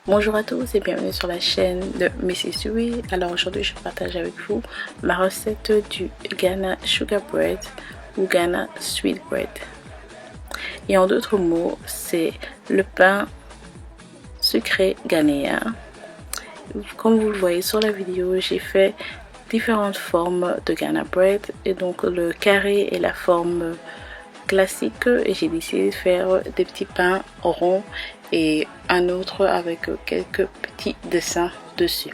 Bonjour à tous et bienvenue sur la chaîne de Mrs Sui. Alors aujourd'hui je partage avec vous ma recette du Ghana Sugar Bread ou Ghana Sweet Bread. Et en d'autres mots, c'est le pain sucré ghanéen. Comme vous le voyez sur la vidéo, j'ai fait différentes formes de Ghana Bread et donc le carré est la forme classique et j'ai décidé de faire des petits pains ronds et un autre avec quelques petits dessins dessus.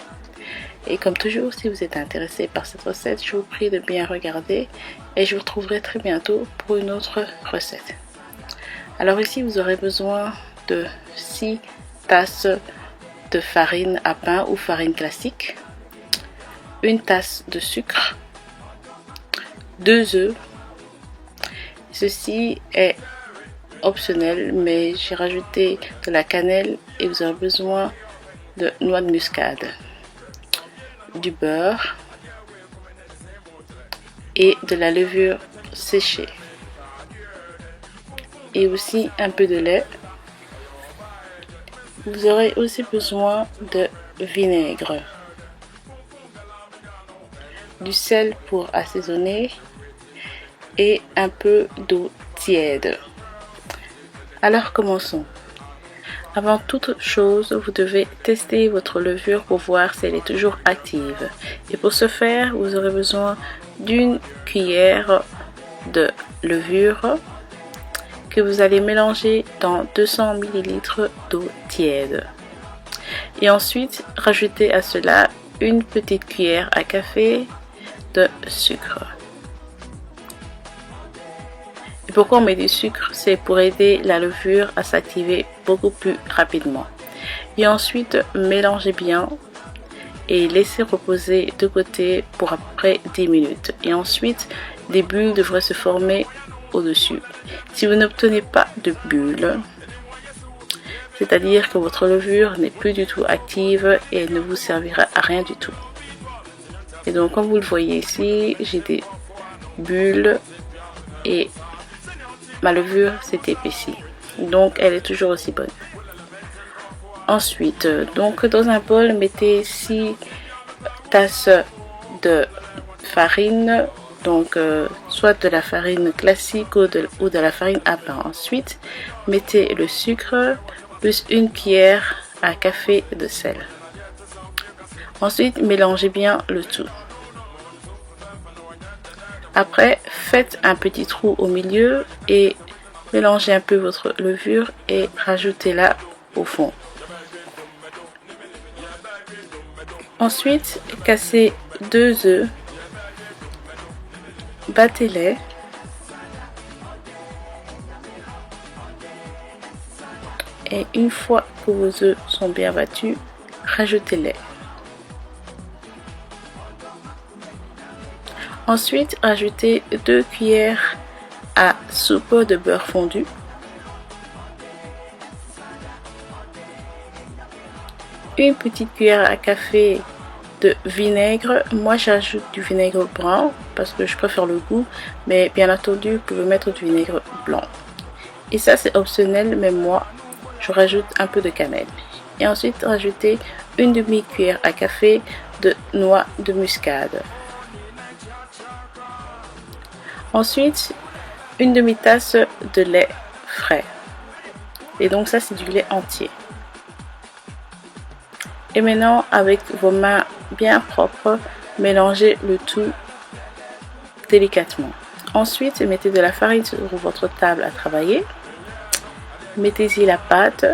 Et comme toujours, si vous êtes intéressé par cette recette, je vous prie de bien regarder et je vous retrouverai très bientôt pour une autre recette. Alors ici, vous aurez besoin de 6 tasses de farine à pain ou farine classique, une tasse de sucre, 2 œufs. Ceci est optionnel, mais j'ai rajouté de la cannelle et vous aurez besoin de noix de muscade, du beurre et de la levure séchée et aussi un peu de lait. Vous aurez aussi besoin de vinaigre, du sel pour assaisonner et un peu d'eau tiède. Alors commençons. Avant toute chose, vous devez tester votre levure pour voir si elle est toujours active. Et pour ce faire, vous aurez besoin d'une cuillère de levure que vous allez mélanger dans 200 ml d'eau tiède. Et ensuite, rajoutez à cela une petite cuillère à café de sucre. Et pourquoi on met du sucre? C'est pour aider la levure à s'activer beaucoup plus rapidement. Et ensuite, mélangez bien et laissez reposer de côté pour à peu près 10 minutes. Et ensuite, des bulles devraient se former au-dessus. Si vous n'obtenez pas de bulles, c'est-à-dire que votre levure n'est plus du tout active et elle ne vous servira à rien du tout. Et donc, comme vous le voyez ici, j'ai des bulles et ma levure s'est épaissie. Donc, elle est toujours aussi bonne. Ensuite, donc dans un bol, mettez 6 tasses de farine, donc soit de la farine classique ou de la farine à pain. Ensuite, mettez le sucre plus une cuillère à café de sel. Ensuite, mélangez bien le tout. Après, faites un petit trou au milieu et mélangez un peu votre levure et rajoutez-la au fond. Ensuite, cassez 2 œufs, battez-les et une fois que vos œufs sont bien battus, rajoutez-les. Ensuite, rajoutez 2 cuillères à soupe de beurre fondu, une petite cuillère à café de vinaigre. Moi j'ajoute du vinaigre blanc parce que je préfère le goût, mais bien entendu vous pouvez mettre du vinaigre blanc. Et ça c'est optionnel, mais moi je rajoute un peu de cannelle. Et ensuite rajoutez une demi-cuillère à café de noix de muscade. Ensuite, une demi-tasse de lait frais. Et donc ça, c'est du lait entier. Et maintenant, avec vos mains bien propres, mélangez le tout délicatement. Ensuite, mettez de la farine sur votre table à travailler. Mettez-y la pâte.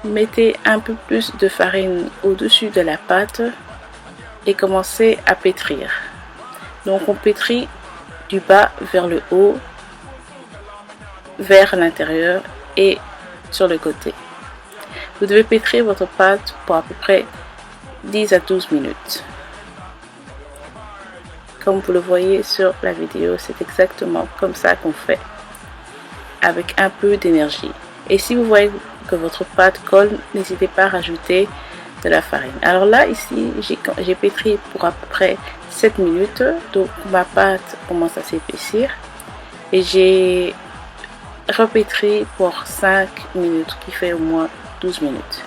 Mettez un peu plus de farine au-dessus de la pâte et commencez à pétrir. Donc on pétrit du bas vers le haut, vers l'intérieur et sur le côté. Vous devez pétrir votre pâte pour à peu près 10 à 12 minutes. Comme vous le voyez sur la vidéo, c'est exactement comme ça qu'on fait, avec un peu d'énergie. Et si vous voyez que votre pâte colle, n'hésitez pas à rajouter de la farine. Alors là, ici, j'ai pétri pour à peu près 7 minutes. Donc ma pâte commence à s'épaissir. Et j'ai repétri pour 5 minutes, qui fait au moins 12 minutes.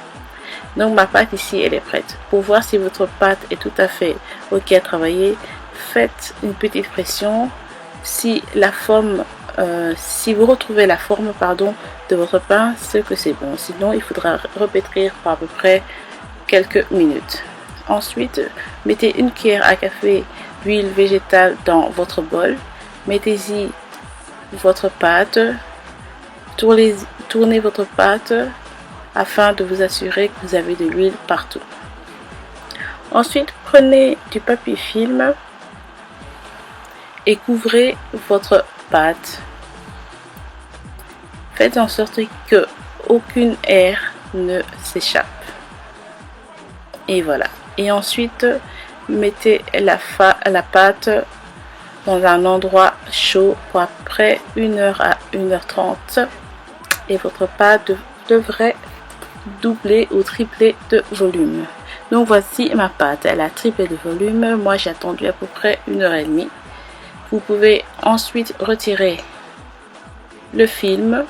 Donc ma pâte ici, elle est prête. Pour voir si votre pâte est tout à fait ok à travailler, faites une petite pression. Si vous retrouvez la forme de votre pain, c'est que c'est bon. Sinon, il faudra repétrir par à peu près quelques minutes. Ensuite, mettez une cuillère à café d'huile végétale dans votre bol. Mettez-y votre pâte. Tournez votre pâte afin de vous assurer que vous avez de l'huile partout. Ensuite, prenez du papier film et couvrez votre pâte. Faites en sorte que aucune air ne s'échappe. Et voilà. Et ensuite, mettez la pâte dans un endroit chaud pour à peu près 1h à 1h30. Et votre pâte devrait doubler ou tripler de volume. Donc voici ma pâte. Elle a triplé de volume. Moi, j'ai attendu à peu près 1h30. Vous pouvez ensuite retirer le film.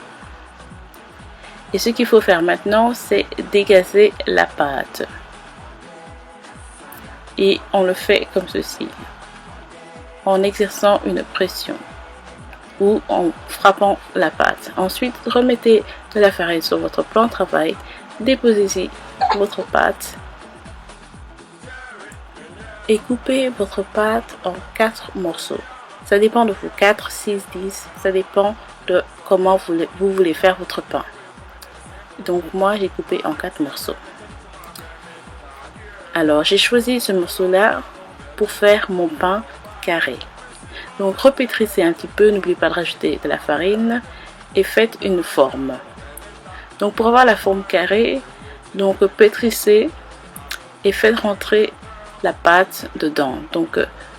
Et ce qu'il faut faire maintenant, c'est dégazer la pâte. Et on le fait comme ceci, en exerçant une pression ou en frappant la pâte. Ensuite, remettez de la farine sur votre plan de travail, déposez-y votre pâte et coupez votre pâte en 4 morceaux. Ça dépend de vous, 4, 6, 10, ça dépend de comment vous voulez faire votre pain. Donc moi, j'ai coupé en 4 morceaux. Alors, j'ai choisi ce morceau-là pour faire mon pain carré. Donc, repétrissez un petit peu, n'oubliez pas de rajouter de la farine et faites une forme. Donc, pour avoir la forme carrée, donc pétrissez et faites rentrer la pâte dedans. Donc,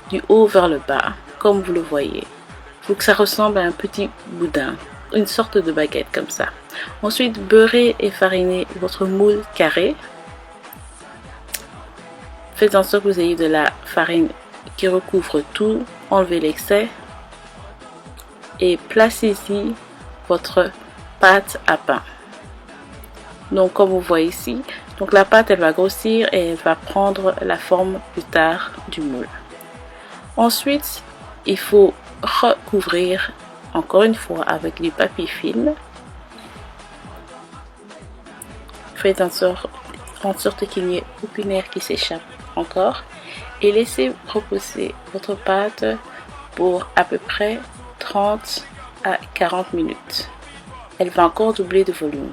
du haut vers le bas, comme vous le voyez. Il faut que ça ressemble à un petit boudin, une sorte de baguette comme ça. Ensuite, beurrez et farinez votre moule carré. Faites en sorte que vous ayez de la farine qui recouvre tout, enlevez l'excès et placez-y votre pâte à pain. Donc comme vous voyez ici, donc la pâte elle va grossir et elle va prendre la forme plus tard du moule. Ensuite, il faut recouvrir encore une fois avec du papier film. Faites en sorte qu'il n'y ait aucune air qui s'échappe encore et laissez reposer votre pâte pour à peu près 30 à 40 minutes. Elle va encore doubler de volume.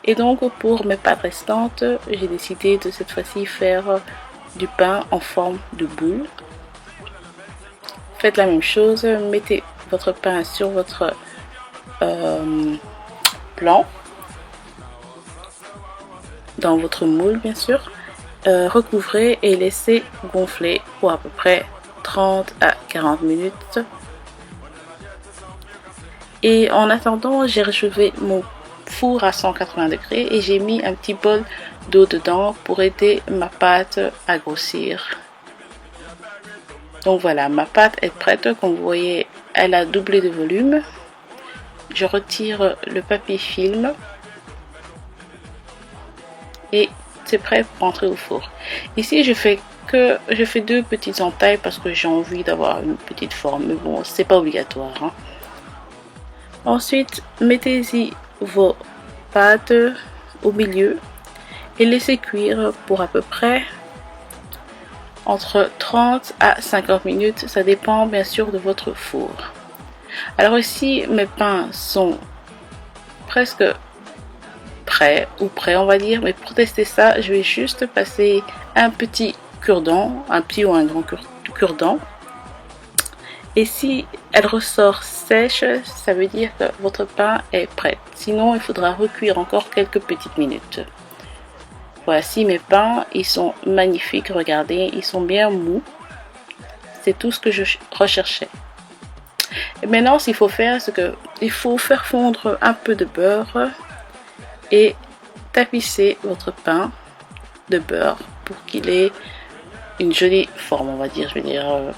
Et donc pour mes pâtes restantes, j'ai décidé de cette fois-ci faire du pain en forme de boule. Faites la même chose, mettez votre pain sur votre plan, dans votre moule bien sûr, recouvrez et laissez gonfler pour à peu près 30 à 40 minutes. Et en attendant, j'ai réchauffé mon four à 180 degrés et j'ai mis un petit bol d'eau dedans pour aider ma pâte à grossir. Donc voilà, ma pâte est prête. Comme vous voyez, elle a doublé de volume. Je retire le papier film et c'est prêt pour entrer au four. Ici, je fais 2 petites entailles parce que j'ai envie d'avoir une petite forme, mais bon, c'est pas obligatoire, hein. Ensuite, mettez-y vos pâtes au milieu et laissez cuire pour à peu près entre 30 à 50 minutes. Ça dépend bien sûr de votre four. Alors ici, mes pains sont presque prêts on va dire, mais pour tester ça, je vais juste passer un petit cure-dent, un petit ou un grand cure-dent. Et si elle ressort sèche, ça veut dire que votre pain est prêt. Sinon, il faudra recuire encore quelques petites minutes. Voici mes pains, ils sont magnifiques, regardez, ils sont bien mous. C'est tout ce que je recherchais. Et maintenant, ce qu'il faut faire, c'est qu'il faut faire fondre un peu de beurre et tapisser votre pain de beurre pour qu'il ait une jolie forme, on va dire,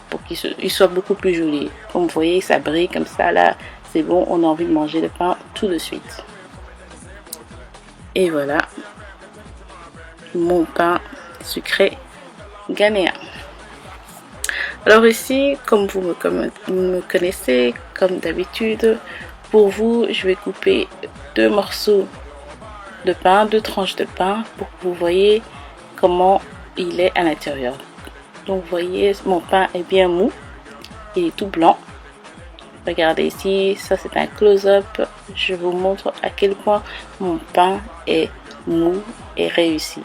pour qu'il soit beaucoup plus joli. Comme vous voyez, ça brille comme ça, là, c'est bon, on a envie de manger le pain tout de suite. Et voilà mon pain sucré ghanéen. Alors ici, comme vous me connaissez, comme d'habitude, pour vous, je vais couper 2 morceaux de pain, 2 tranches de pain pour que vous voyez comment il est à l'intérieur. Donc vous voyez, mon pain est bien mou, il est tout blanc. Regardez ici, ça c'est un close-up. Je vous montre à quel point mon pain est mou et réussi.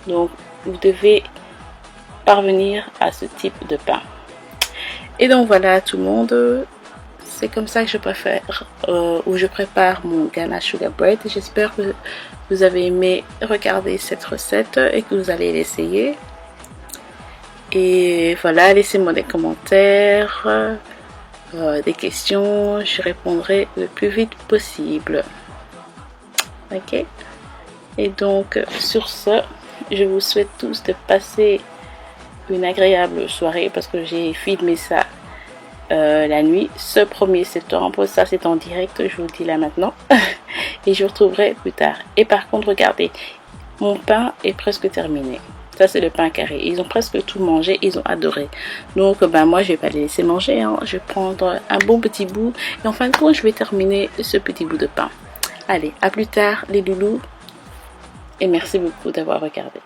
Donc vous devez parvenir à ce type de pain. Et donc voilà tout le monde, c'est comme ça que je préfère ou je prépare mon Ghana Sugar Bread. J'espère que vous avez aimé regarder cette recette et que vous allez l'essayer. Et voilà, laissez-moi des commentaires, des questions, je répondrai le plus vite possible. Ok? Et donc sur ce, je vous souhaite tous de passer une agréable soirée parce que j'ai filmé ça la nuit, ce 1er septembre. Ça c'est en direct, je vous le dis là maintenant. Et je vous retrouverai plus tard. Et par contre, regardez, mon pain est presque terminé. Ça c'est le pain carré. Ils ont presque tout mangé, ils ont adoré. Donc moi je vais pas les laisser manger, hein. Je vais prendre un bon petit bout et en fin de compte je vais terminer ce petit bout de pain. Allez, à plus tard les loulous et merci beaucoup d'avoir regardé.